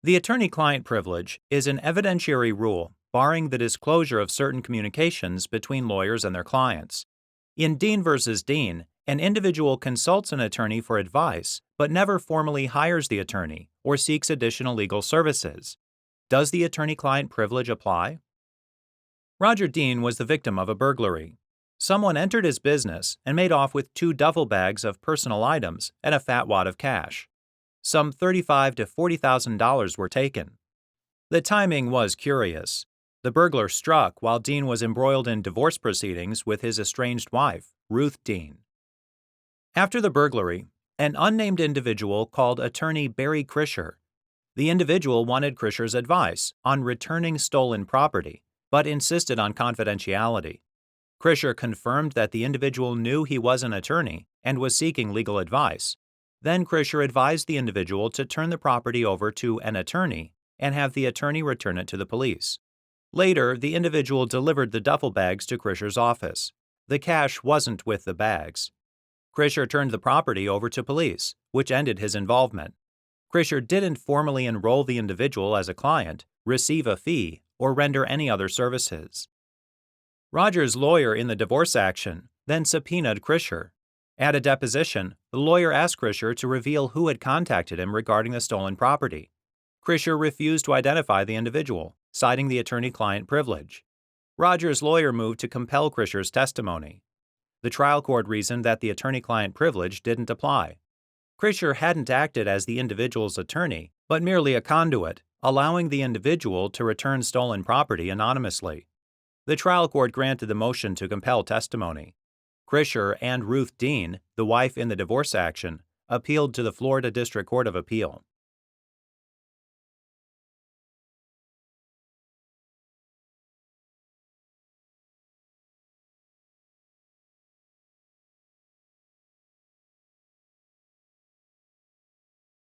The attorney-client privilege is an evidentiary rule barring the disclosure of certain communications between lawyers and their clients. In Dean v. Dean, an individual consults an attorney for advice but never formally hires the attorney or seeks additional legal services. Does the attorney-client privilege apply? Roger Dean was the victim of a burglary. Someone entered his business and made off with 2 duffel bags of personal items and a fat wad of cash. Some $35,000 to $40,000 were taken. The timing was curious. The burglar struck while Dean was embroiled in divorce proceedings with his estranged wife, Ruth Dean. After the burglary, an unnamed individual called attorney Barry Krischer. The individual wanted Krischer's advice on returning stolen property, but insisted on confidentiality. Krischer confirmed that the individual knew he was an attorney and was seeking legal advice. Then Krischer advised the individual to turn the property over to an attorney and have the attorney return it to the police. Later, the individual delivered the duffel bags to Krischer's office. The cash wasn't with the bags. Krischer turned the property over to police, which ended his involvement. Krischer didn't formally enroll the individual as a client, receive a fee, or render any other services. Roger's lawyer in the divorce action then subpoenaed Krischer. At a deposition, the lawyer asked Krischer to reveal who had contacted him regarding the stolen property. Krischer refused to identify the individual, citing the attorney-client privilege. Roger's lawyer moved to compel Krischer's testimony. The trial court reasoned that the attorney-client privilege didn't apply. Krischer hadn't acted as the individual's attorney, but merely a conduit, allowing the individual to return stolen property anonymously. The trial court granted the motion to compel testimony. Krischer and Ruth Dean, the wife in the divorce action, appealed to the Florida District Court of Appeal.